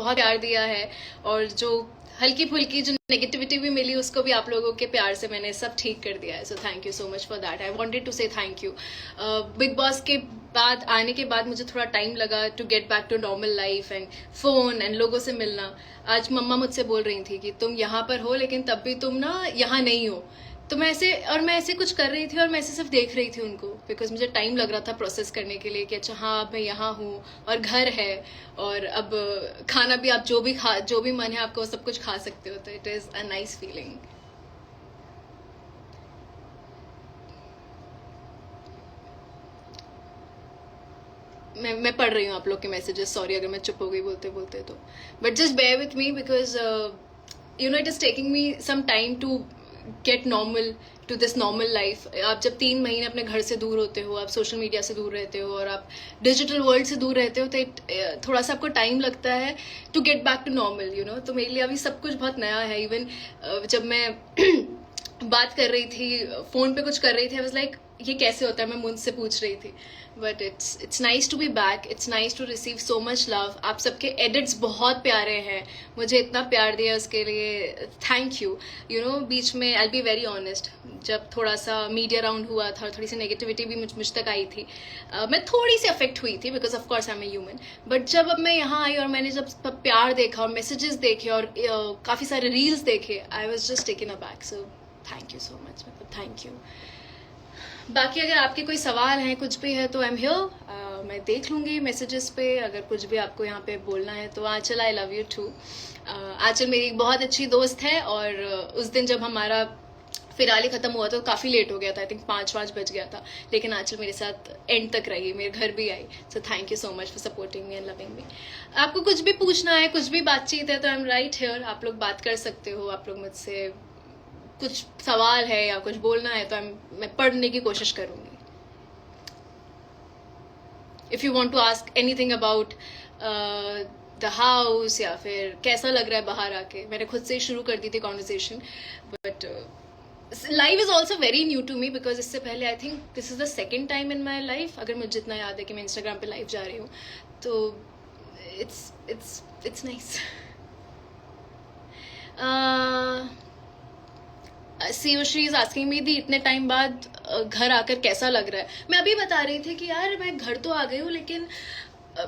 बहुत प्यार दिया है, और जो हल्की फुल्की जो नेगेटिविटी भी मिली उसको भी आप लोगों के प्यार से मैंने सब ठीक कर दिया है. So thank you so much for that. I wanted to say thank you. Bigg Boss के बाद आने के बाद मुझे थोड़ा टाइम लगा to get back to normal life and phone and लोगों से मिलना. आज मम्मा मुझसे बोल रही थी कि तुम यहाँ पर हो लेकिन तब भी तुम ना यहाँ नहीं हो. तो मैं ऐसे कुछ कर रही थी और मैं ऐसे सिर्फ देख रही थी उनको, बिकॉज मुझे टाइम लग रहा था प्रोसेस करने के लिए कि अच्छा हाँ अब मैं यहाँ हूँ और घर है, और अब खाना भी आप जो भी मन है आपको सब कुछ खा सकते हो. तो it is a nice feeling. मैं पढ़ रही हूँ आप लोग के मैसेजेस. सॉरी अगर मैं चुप हो गई बोलते बोलते तो, but just bear with me because you know it is taking me some time to get normal to this normal life. आप जब 3 महीने अपने घर से दूर होते हो, आप सोशल मीडिया से दूर रहते हो और आप डिजिटल वर्ल्ड से दूर रहते हो, तो थोड़ा सा आपको टाइम लगता है to get back to normal, you know. तो मेरे लिए अभी सब कुछ बहुत नया है. इवन जब मैं बात कर रही थी, फोन पे कुछ कर रही थी, आई वाज लाइक ये कैसे होता है, मैं मुझसे पूछ रही थी. But it's nice to be back. It's nice to receive so much love. आप सबके एडिट्स बहुत प्यारे हैं. मुझे इतना प्यार दिया उसके लिए थैंक यू. यू नो बीच में आई बी वेरी ऑनेस्ट, जब थोड़ा सा मीडिया राउंड हुआ था, थोड़ी सी नेगेटिविटी भी मुझ तक आई थी. मैं थोड़ी सी अफेक्ट हुई थी because of course I am a human. But जब अब मैं यहाँ आई और मैंने जब प्यार देखा और मैसेजेस देखे और काफ़ी सारे रील्स देखे, I was just taken a back. So thank you so much. मतलब थैंक यू. बाकी अगर आपके कोई सवाल हैं, कुछ भी है तो आई एम हियर. मैं देख लूँगी मैसेजेस पे. अगर कुछ भी आपको यहाँ पे बोलना है तो आंचल आई लव यू टू. आंचल मेरी एक बहुत अच्छी दोस्त है, और उस दिन जब हमारा फिनाले खत्म हुआ तो काफ़ी लेट हो गया था. आई थिंक 5 बज गया था, लेकिन आंचल मेरे साथ एंड तक रही, मेरे घर भी आई. So thank you so much for supporting me and loving me. आपको कुछ भी पूछना है, कुछ भी बातचीत है तो आई एम राइट हियर. आप लोग बात कर सकते हो. आप लोग मुझसे कुछ सवाल है या कुछ बोलना है तो मैं पढ़ने की कोशिश करूंगी. If you want to ask anything about the house, या फिर कैसा लग रहा है बाहर आके, मैंने खुद से ही शुरू कर दी थी conversation. But live is also very new to me because इससे पहले I think this is the second time in my life, अगर मुझे जितना याद है कि मैं इंस्टाग्राम पे लाइव जा रही हूँ. तो इट्स नाइस. सीओश्री इज आस्किंग मी दी इतने टाइम बाद घर आकर कैसा लग रहा है. मैं अभी बता रही थी कि यार मैं घर तो आ गई हूँ, लेकिन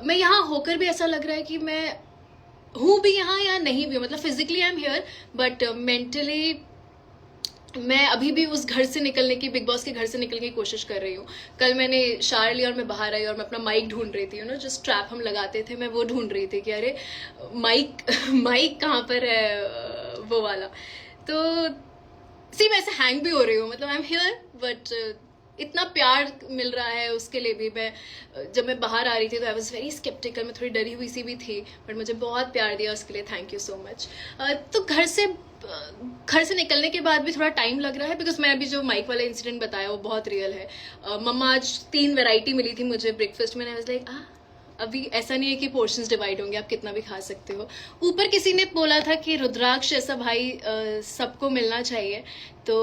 मैं यहाँ होकर भी ऐसा लग रहा है कि मैं हूँ भी यहाँ या नहीं भी. मतलब physically I am here but mentally मैं अभी भी उस घर से निकलने की, बिग बॉस के घर से निकलने की कोशिश कर रही हूँ. कल मैंने शावर लिया और मैं बाहर आई और मैं अपना माइक ढूंढ रही थी. यू नो जो स्ट्रैप हम लगाते थे, मैं वो ढूंढ रही थी कि अरे माइक कहाँ पर है, वो वाला. तो सी मैं ऐसे हैंग भी हो रही हूँ. मतलब आई एम हियर बट इतना प्यार मिल रहा है उसके लिए भी. जब मैं बाहर आ रही थी तो आई वॉज वेरी स्केप्टिकल, मैं थोड़ी डरी हुई सी भी थी, बट मुझे बहुत प्यार दिया उसके लिए. Thank you so much. तो घर से निकलने के बाद भी थोड़ा टाइम लग रहा है बिकॉज मैं अभी जो माइक वाला इंसिडेंट बताया वो बहुत रियल है. मम्मा आज 3 वैरायटी मिली थी मुझे ब्रेकफास्ट में. आई वाज लाइक अभी ऐसा नहीं है कि पोर्शंस डिवाइड होंगे, आप कितना भी खा सकते हो. ऊपर किसी ने बोला था कि रुद्राक्ष ऐसा भाई सबको मिलना चाहिए. तो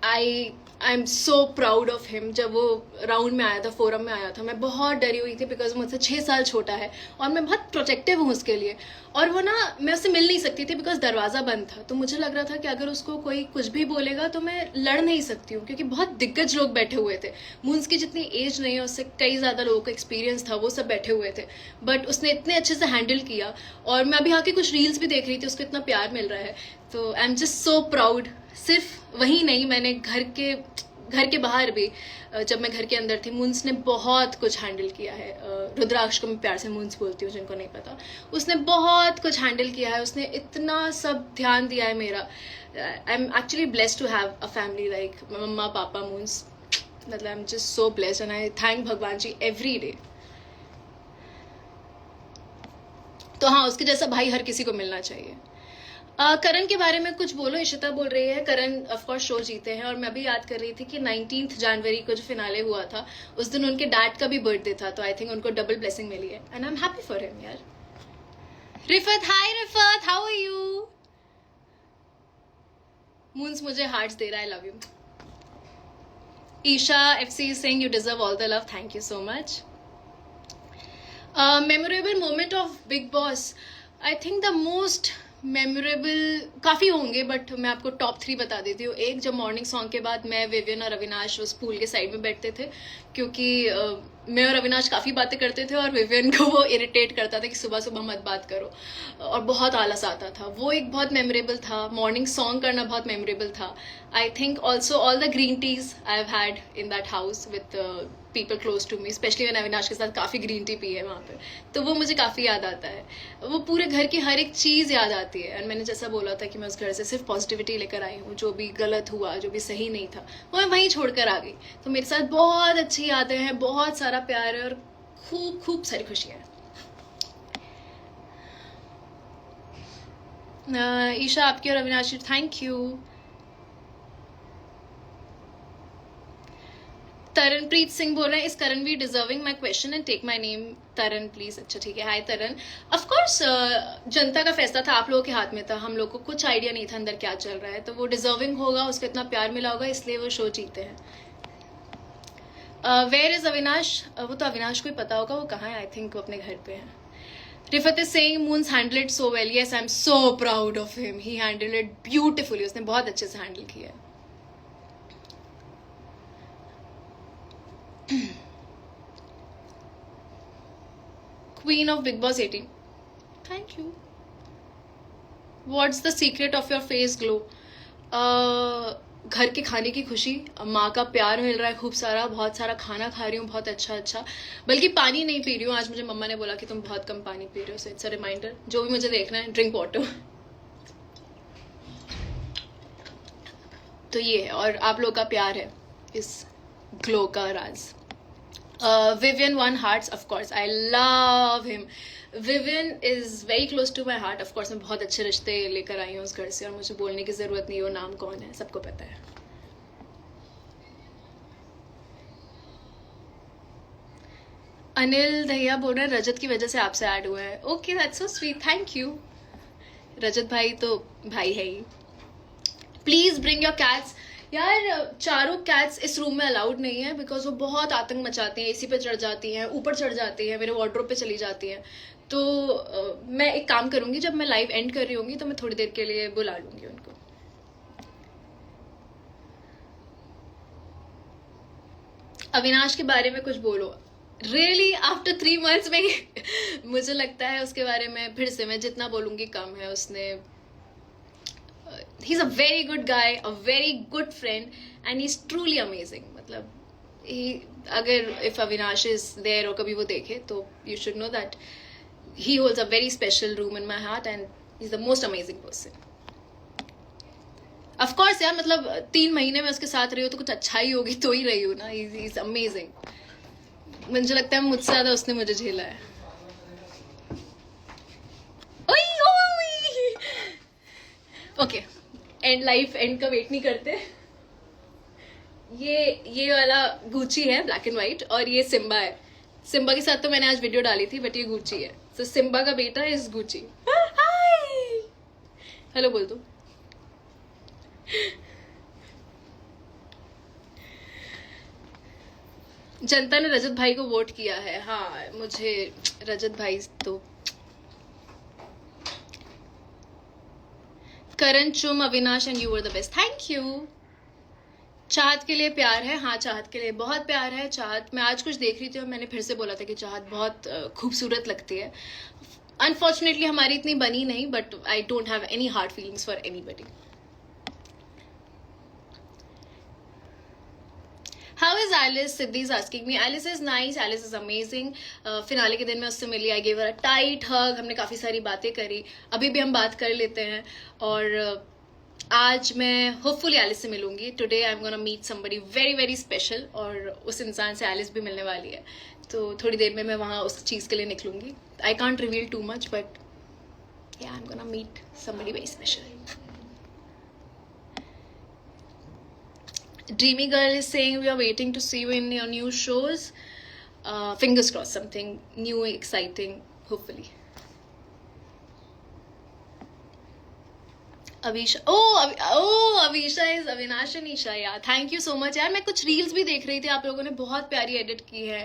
I am so proud of him. जब वो राउंड में आया था, फोरम में आया था, मैं बहुत डरी हुई थी बिकॉज मुझसे 6 साल छोटा है और मैं बहुत प्रोटेक्टिव हूँ उसके लिए. और वो ना मैं उससे मिल नहीं सकती थी बिकॉज दरवाज़ा बंद था. तो मुझे लग रहा था कि अगर उसको कोई कुछ भी बोलेगा तो मैं लड़ नहीं सकती हूँ, क्योंकि बहुत दिग्गज लोग बैठे हुए थे. मून्स की जितनी एज नहीं है उससे कई ज़्यादा लोगों का एक्सपीरियंस था, वो सब बैठे हुए थे. बट उसने इतने अच्छे से हैंडल किया. और मैं अभी आके कुछ रील्स भी देख रही थी, उसको इतना प्यार मिल रहा है. तो आई एम जस्ट सो प्राउड. सिर्फ वही नहीं, मैंने घर के बाहर भी, जब मैं घर के अंदर थी, मुंस ने बहुत कुछ हैंडल किया है. रुद्राक्ष को मैं प्यार से मुंस बोलती हूँ जिनको नहीं पता. उसने बहुत कुछ हैंडल किया है, उसने इतना सब ध्यान दिया है मेरा. I am actually blessed to have a family like mumma papa moons. मतलब I am just so blessed and I thank Bhagwan ji every day. तो हाँ, उसके जैसा भाई हर किसी को मिलना चाहिए. करण के बारे में कुछ बोलो, इशिता बोल रही है. करण ऑफकोर्स शो जीते हैं. और मैं भी याद कर रही थी कि 19 जनवरी को जो फिनाले हुआ था उस दिन उनके डैड का भी बर्थडे था. तो आई थिंक उनको डबल ब्लेसिंग मिली है and I am happy for him यार. Rifat, hi Rifat, how are you. Moons मुझे हार्ट्स दे रहा है, I love you. Isha FC is saying you deserve all the love. Thank you so much. Memorable moment of big boss, I think the most memorable काफ़ी होंगे, but मैं आपको top 3 बता देती हूँ। एक, जब मॉर्निंग सॉन्ग के बाद मैं, विवियन और अविनाश उस पूल के साइड में बैठते थे, क्योंकि मैं और अविनाश काफ़ी बातें करते थे और विवियन को वो इरिटेट करता था कि सुबह सुबह मत बात करो, और बहुत आलस आता था। वो एक बहुत मेमोरेबल था। मॉर्निंग सॉन्ग करना बहुत मेमोरेबल था। I think also all the green teas I have had in that house with people close to me, especially मैंने अविनाश के साथ काफ़ी ग्रीन टी पी है वहाँ पे, तो वो मुझे काफ़ी याद आता है। वो पूरे घर की हर एक चीज़ याद आती है। एंड मैंने जैसा बोला था कि मैं उस घर से सिर्फ पॉजिटिविटी लेकर आई हूँ, जो भी गलत हुआ, जो भी सही नहीं था, वो मैं वहीं छोड़ कर आ गई। तो मेरे साथ बहुत अच्छी यादें हैं, बहुत सारा प्यार है और खूब खूब सारी खुशियाँ हैं। ईशा, आपकी और अविनाश, थैंक यू। तरनप्रीत सिंह बोल रहे हैं, is Karanveer deserving my question and take my name? Taran please. अच्छा ठीक है, हाय तरन। ऑफ कोर्स जनता का फैसला था, आप लोगों के हाथ में था। हम लोग को कुछ आइडिया नहीं था अंदर क्या चल रहा है, तो वो डिजर्विंग होगा, उसको इतना प्यार मिला होगा, इसलिए वो शो जीते हैं। Where is Avinash? वो तो अविनाश को ही पता होगा वो कहाँ है। आई थिंक वो अपने घर पे है। Rifat is saying moons handle it so well. Yes, I am so proud of him, he handle it beautifully. उसने बहुत अच्छे से हैंडल किया है। Queen of Big Boss 18. Thank you. What's the secret of your face glow? घर के खाने की खुशी, माँ का प्यार मिल रहा है खूब सारा, बहुत सारा खाना खा रही हूँ बहुत अच्छा अच्छा, बल्कि पानी नहीं पी रही हूँ। आज मुझे मम्मा ने बोला कि तुम बहुत कम पानी पी रहे हो, सो इट्स अ रिमाइंडर। जो भी मुझे देखना है, ड्रिंक वाटर। तो ये है, और आप लोग का प्यार है इस ग्लो का राज। Vivian won hearts, of course. I love him. Vivian is very close to my heart. Of course, मैं बहुत अच्छे रिश्ते लेकर आई हूँ उस घर से, और मुझे बोलने की ज़रूरत नहीं है वो नाम कौन है, सबको पता है। अनिल दहिया बोल रहे हैं रजत की वजह से आपसे ऐड हुआ है। Okay, that's so sweet, thank you. Rajat भाई तो भाई है ही। Please bring your cats. यार, चारों कैट्स इस रूम में अलाउड नहीं है, बिकॉज वो बहुत आतंक मचाती हैं, एसी पे चढ़ जाती हैं, ऊपर चढ़ जाती हैं, मेरे वार्डरोब पे चली जाती हैं। तो मैं एक काम करूंगी, जब मैं लाइव एंड कर रही होंगी तो मैं थोड़ी देर के लिए बुला लूंगी उनको। अविनाश के बारे में कुछ बोलो। रियली आफ्टर 3 months में मुझे लगता है उसके बारे में फिर से मैं जितना बोलूंगी कम है। उसने he's a very good guy, a very good friend, and he's truly amazing. मतलब अगर if Avinash is there और कभी वो देखे, तो you should know that he holds a very special room in my heart and he's the most amazing person. Of course यार, मतलब 3 महीने में उसके साथ रही हो तो कुछ अच्छा ही होगी, तो ही रही हो ना। he's amazing. मुझे लगता है मुझसे ज़्यादा उसने मुझे झेला है। ओके, एंड लाइफ एंड का वेट नहीं करते। ये वाला गुची है, ब्लैक एंड व्हाइट, और ये सिम्बा है। सिम्बा के साथ तो मैंने आज वीडियो डाली थी, बट ये गुची है। तो सिम्बा का बेटा इज गुची। हाय, हेलो बोल दो। जनता ने रजत भाई को वोट किया है। हाँ, मुझे रजत भाई तो। करण चुम, Avinash and you were the best. Thank you. चाहत के लिए प्यार है। हाँ, चाहत के लिए बहुत प्यार है। चाहत, मैं आज कुछ देख रही थी और मैंने फिर से बोला था कि चाहत बहुत खूबसूरत लगती है। अनफॉर्चुनेटली हमारी इतनी बनी नहीं, but I don't have any hard feelings for anybody. How is Alice? Siddhi is asking me. Alice is nice. Alice is amazing. Finale के दिन मैं उससे मिली. I gave her a tight hug. हमने काफ़ी सारी बातें करी. अभी भी हम बात कर लेते हैं. और आज मैं होपफुली एलिस से मिलूंगी. Today I'm gonna meet somebody very very special. और उस इंसान से एलिस भी मिलने वाली है. तो थोड़ी देर में मैं वहाँ उस चीज़ के लिए निकलूंगी. I can't reveal too much, but yeah, I'm gonna meet somebody very special. Dreamy Girl is saying we are waiting to see you in your new shows. Fingers crossed, something new, exciting, hopefully. Avisha, Avisha is Avinash and Isha यार, thank you so much यार। मैं कुछ reels भी देख रही थी, आप लोगों ने बहुत प्यारी एडिट की है।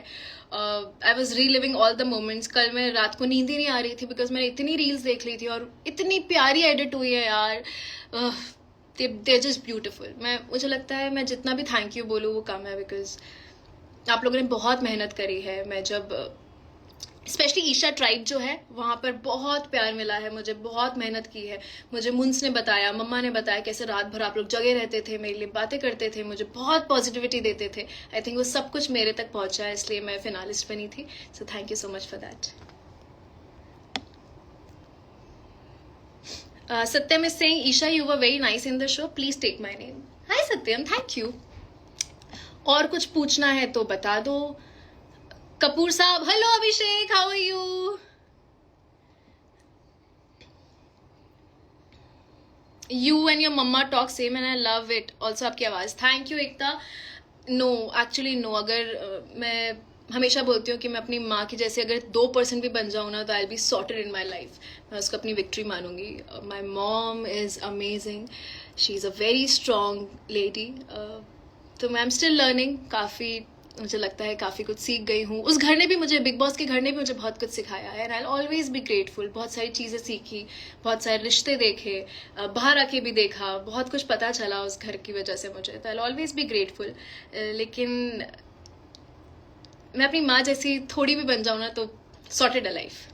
I was reliving all the moments. कल मैं रात को नींद ही नहीं आ रही थी बिकॉज मैंने इतनी रील्स देख ली थी और इतनी प्यारी एडिट हुई है यार। They just beautiful. मुझे लगता है मैं जितना भी थैंक यू बोलूँ वो कम है, बिकॉज आप लोगों ने बहुत मेहनत करी है। मैं जब स्पेशली ईशा ट्राइब जो है वहाँ पर बहुत प्यार मिला है मुझे, बहुत मेहनत की है। मुझे मुंस ने बताया, मम्मा ने बताया कैसे रात भर आप लोग जगे रहते थे, मेरे लिए बातें करते थे, मुझे बहुत पॉजिटिविटी देते थे। आई थिंक वो सब कुछ मेरे तक पहुंचा है, इसलिए मैं फिनालिस्ट बनी थी। So thank you so much for that. Satyam is saying Isha you were very nice in the show, please take my name. Hi Satyam, thank you. और कुछ पूछना है तो बता दो। कपूर साहब, hello Abhishek, how are you? You and your mumma talk same and I love it also. आपकी आवाज, thank you Ekta. No, actually no. अगर मैं हमेशा बोलती हूँ कि मैं अपनी माँ की जैसे अगर 2% भी बन जाऊँ ना तो I will be sorted in my life. मैं उसको अपनी विक्ट्री मानूंगी। My mom is amazing, she is a very strong lady. तो मैं एम स्टिल लर्निंग। काफ़ी मुझे लगता है काफ़ी कुछ सीख गई हूँ। उस घर ने भी मुझे, बिग बॉस के घर ने भी मुझे बहुत कुछ सिखाया है and I always be grateful. बहुत सारी चीज़ें सीखी, बहुत सारे रिश्ते देखे, बाहर आके भी देखा, बहुत कुछ पता चला उस घर की वजह से मुझे। तो आई ऑलवेज बी ग्रेटफुल। लेकिन मैं अपनी माँ जैसी थोड़ी भी बन जाऊँ ना तो सॉर्टेड अ लाइफ।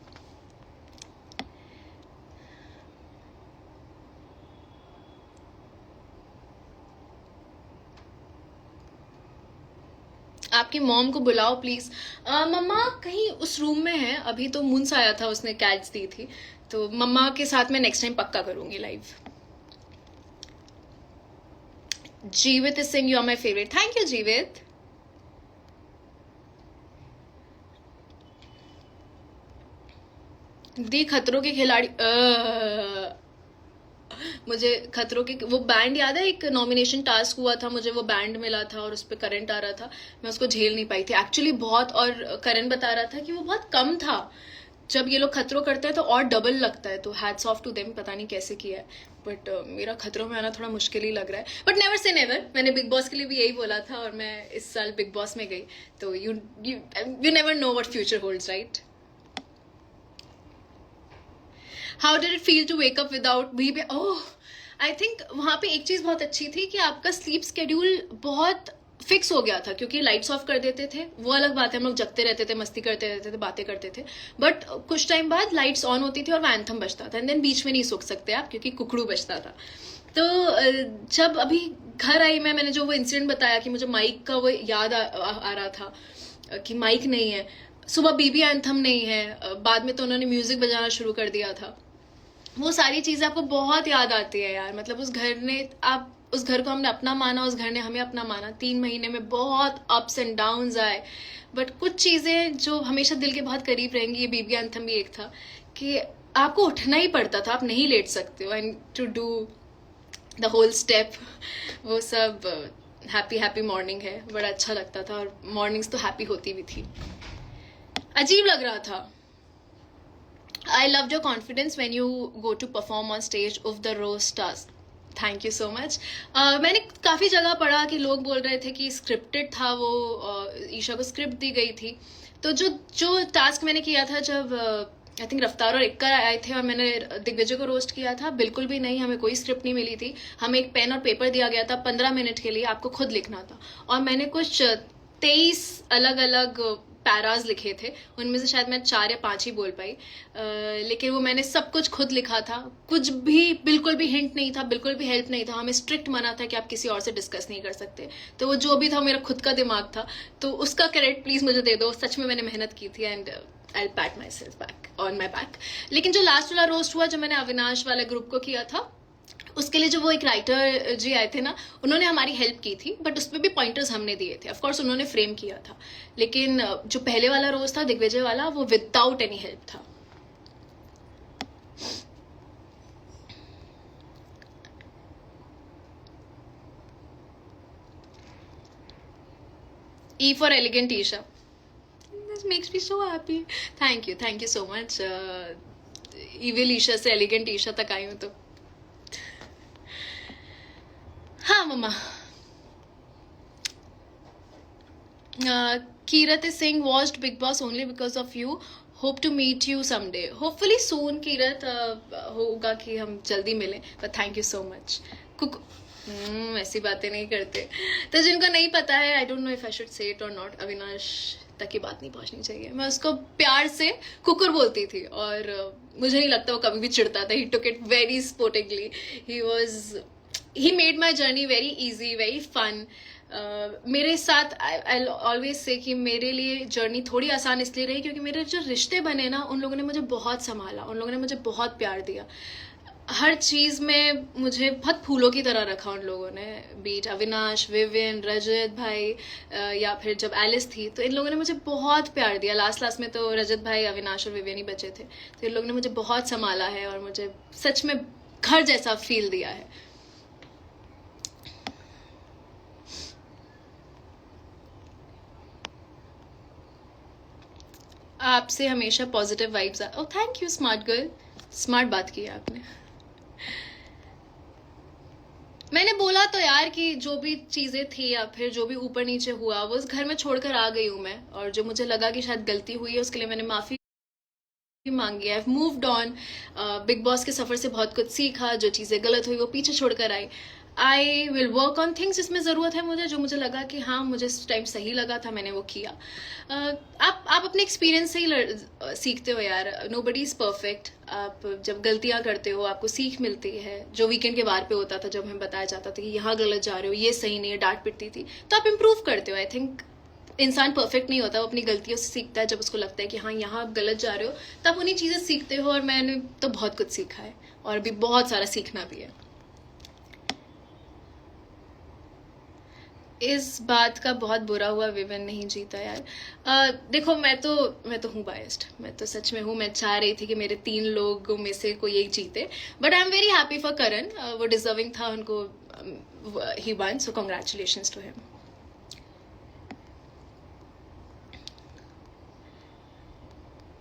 आपकी मॉम को बुलाओ प्लीज। मम्मा कहीं उस रूम में है अभी, तो मुंस आया था, उसने कैट्स दी थी, तो मम्मा के साथ मैं नेक्स्ट टाइम पक्का करूंगी live. Jivit is Singh, you are my favourite. Thank you Jivit. The खतरों के खिलाड़ी, मुझे खतरों के वो बैंड याद है, एक नॉमिनेशन टास्क हुआ था, मुझे वो बैंड मिला था और उस पर करंट आ रहा था, मैं उसको झेल नहीं पाई थी एक्चुअली बहुत। और करण बता रहा था कि वो बहुत कम था, जब ये लोग खतरों करते हैं तो और डबल लगता है। तो हैट्स ऑफ टू देम, पता नहीं कैसे किया है, बट मेरा खतरों में आना थोड़ा मुश्किल ही लग रहा है। बट नेवर से नेवर, मैंने बिग बॉस के लिए भी यही बोला था और मैं इस साल बिग बॉस में गई। तो you never know what future holds, right? How did it feel to wake up without भी? ओह, आई थिंक वहाँ पे एक चीज़ बहुत अच्छी थी कि आपका स्लीप स्केड्यूल बहुत फिक्स हो गया था, क्योंकि लाइट्स ऑफ कर देते थे, वो अलग बात है, हम लोग जगते रहते थे, मस्ती करते रहते थे, बातें करते थे, बट कुछ टाइम बाद लाइट्स ऑन होती थी और वो एंथम बजता था, एंड देन बीच में नहीं सो सकते आप क्योंकि कुकड़ू बजता था। तो जब अभी घर आई मैंने जो वो इंसिडेंट बताया कि मुझे माइक का वो याद आ रहा था कि माइक नहीं है, सुबह बीबी एंथम नहीं है, बाद में तो उन्होंने म्यूजिक बजाना शुरू कर दिया था। वो सारी चीज़ें आपको बहुत याद आती है यार। मतलब उस घर ने, आप उस घर को हमने अपना माना, उस घर ने हमें अपना माना। 3 महीने में बहुत अप्स एंड डाउन्स आए, बट कुछ चीज़ें जो हमेशा दिल के बहुत करीब रहेंगी, ये बीबी एंथम भी एक था कि आपको उठना ही पड़ता था, आप नहीं लेट सकते हो, and to do the whole step, वो सब हैप्पी हैप्पी मॉर्निंग है, बड़ा अच्छा लगता था। और मॉर्निंग्स तो हैप्पी होती भी थी, अजीब लग रहा था। I loved your confidence when you go to perform on stage of the roast task. Thank you so much. मैंने काफ़ी जगह पढ़ा कि लोग बोल रहे थे कि स्क्रिप्टेड था वो, ईशा को स्क्रिप्ट दी गई थी। तो जो टास्क मैंने किया था, जब आई थिंक रफ्तार और इक्कर आए थे और मैंने दिग्विजय को रोस्ट किया था, बिल्कुल भी नहीं, हमें कोई स्क्रिप्ट नहीं मिली थी। हमें एक पेन और पेपर दिया गया था, 15 मिनट के लिए आपको खुद लिखना था, और मैंने कुछ 23 अलग अलग पैराज लिखे थे, उनमें से शायद मैं 4 या 5 ही बोल पाई, लेकिन वो मैंने सब कुछ खुद लिखा था। कुछ भी, बिल्कुल भी हिंट नहीं था, बिल्कुल भी हेल्प नहीं था। हमें स्ट्रिक्ट मना था कि आप किसी और से डिस्कस नहीं कर सकते। तो वो जो भी था मेरा खुद का दिमाग था, तो उसका क्रेडिट प्लीज मुझे दे दो, सच में मैंने मेहनत की थी, and I PAT my self back on my back. लेकिन जो लास्ट वाला रोस्ट हुआ, जो मैंने अविनाश वाले ग्रुप को किया था, उसके लिए जो वो एक राइटर जी आए थे ना, उन्होंने हमारी हेल्प की थी, बट उसमें भी पॉइंटर्स हमने दिए थे। ऑफकोर्स उन्होंने फ्रेम किया था, लेकिन जो पहले वाला रोज था दिग्विजय वाला, वो विदाउट एनी हेल्प था। E for elegant Isha. This makes me so happy. Thank you so much. Evil Isha से elegant Isha तक आई हूँ तो हाँ मम्मा. Kirat is saying watched Big Boss only because of you. Hope to meet you someday. Hopefully soon, Kirat. होगा कि हम जल्दी मिलें. But thank you so much. Cook ऐसी बातें नहीं करते. तो जिनको नहीं पता है, I don't know if I should say it or not. Avinash तक ये बात नहीं पहुंचनी चाहिए. मैं उसको प्यार से कुकुर बोलती थी और मुझे नहीं लगता वो कभी भी चिढ़ता था. He took it very sportingly. He made my journey very easy, very fun. मेरे साथ आई ऑलवेज से कि मेरे लिए जर्नी थोड़ी आसान इसलिए रही क्योंकि मेरे जो रिश्ते बने ना, उन लोगों ने मुझे बहुत संभाला, उन लोगों ने मुझे बहुत प्यार दिया. हर चीज़ में मुझे बहुत फूलों की तरह रखा उन लोगों ने. बीट अविनाश, विविन, रजत भाई या फिर जब एलिस थी तो इन लोगों ने मुझे बहुत प्यार दिया. लास्ट में तो रजत भाई, अविनाश और विविन ही बचे थे. तो इन लोगों ने मुझे बहुत संभाला है और मुझे सच में घर जैसा फील दिया है. आपसे हमेशा पॉजिटिव वाइब्स आ. Oh thank you smart girl. Smart बात की है आपने. मैंने बोला तो यार कि जो भी चीजें थी या फिर जो भी ऊपर नीचे हुआ वो उस घर में छोड़कर आ गई हूँ मैं. और जो मुझे लगा कि शायद गलती हुई है उसके लिए मैंने माफी मांगी है. Moved on. बिग बॉस के सफर से बहुत कुछ सीखा. जो चीजें गलत हुई वो पीछे छोड़कर आई. I will work on things जिसमें ज़रूरत है मुझे, जो मुझे लगा कि हाँ मुझे इस टाइम सही लगा था, मैंने वो किया. आप अपने एक्सपीरियंस से ही सीखते हो यार. Nobody is perfect. आप जब गलतियाँ करते हो आपको सीख मिलती है. जो वीकेंड के बार पे होता था जब हमें बताया जाता था कि यहाँ गलत जा रहे हो, ये सही नहीं है, डांट पिटती थी, तो आप इम्प्रूव करते हो. आई थिंक इंसान परफेक्ट नहीं होता, वो अपनी गलतियों से सीखता है. जब उसको लगता है कि हाँ यहाँ आप गलत जा रहे हो तब उन्हीं चीज़ें सीखते हो. और मैंने तो बहुत कुछ सीखा है और अभी बहुत सारा सीखना भी है. इस बात का बहुत बुरा हुआ विविन नहीं जीता यार. देखो मैं तो हूँ बायस्ड. मैं तो सच में हूँ. मैं चाह रही थी कि मेरे 3 लोगों में से कोई एक जीते. But I am very happy for Karan. वो डिजर्विंग था. उनको ही won. So congratulations to him.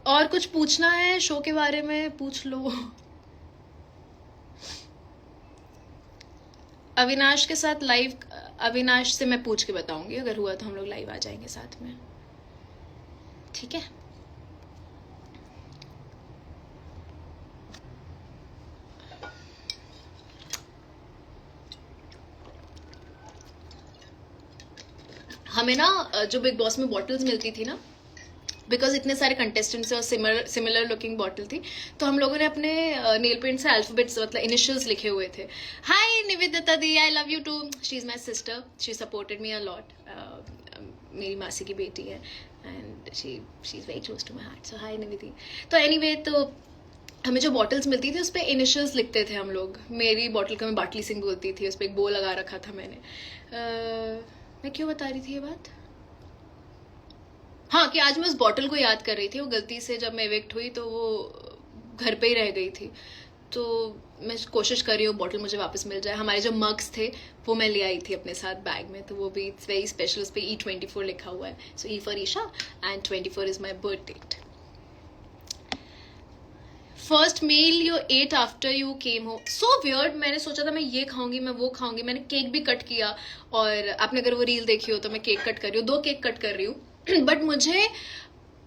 और कुछ पूछना है शो के बारे में पूछ लो. अविनाश के साथ लाइव. अविनाश से मैं पूछ के बताऊंगी. अगर हुआ तो हम लोग लाइव आ जाएंगे साथ में. ठीक है. हमें ना जो बिग बॉस में बॉटल्स मिलती थी ना, बिकॉज इतने सारे कंटेस्टेंट्स और सिमिलर लुकिंग बॉटल थी, तो हम लोगों ने अपने नेल पेंट से अल्फाबेट्स मतलब इनिशियल्स लिखे हुए थे. Hi Nivedita di, I love you too. She is my sister. She supported me a lot. मेरी मासी की बेटी है and she is very close to my heart. So hi Nivedi. तो एनीवे, तो हमें जो बॉटल्स मिलती थी उस पर इनिशियल्स लिखते थे हम लोग. मेरी बॉटल को मैं बाटली सिंह बोलती थी. उस पर एक बो लगा रखा था मैंने. मैं क्यों बता रही थी ये बात? हाँ, कि आज मैं उस बॉटल को याद कर रही थी. वो गलती से जब मैं इवेक्ट हुई तो वो घर पे ही रह गई थी. तो मैं कोशिश कर रही हूँ बॉटल मुझे वापस मिल जाए. हमारे जो मग्स थे वो मैं ले आई थी अपने साथ बैग में. तो वो भी इट्स वेरी स्पेशल. उस पर E24 लिखा हुआ है. So E for Isha and 24 is my birth date. First meal you ate after you came home. So weird. मैंने सोचा था मैं ये खाऊंगी, मैं वो खाऊंगी. मैंने केक भी कट किया. और आपने अगर वो रील देखी हो तो मैं केक कट कर रही हूँ. 2 केक कट कर रही हूँ. बट मुझे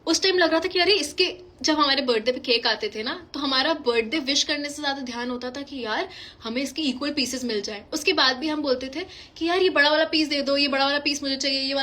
उस टाइम लग रहा था कि अरे इसके, जब हमारे बर्थडे पे केक आते थे ना तो हमारा बर्थडे विश करने से ज्यादा ध्यान होता था कि यार हमें इसके इक्वल पीसेस मिल जाए. उसके बाद भी हम बोलते थे कि यार ये बड़ा वाला पीस दे दो, ये बड़ा वाला पीस मुझे चाहिए, ये वाला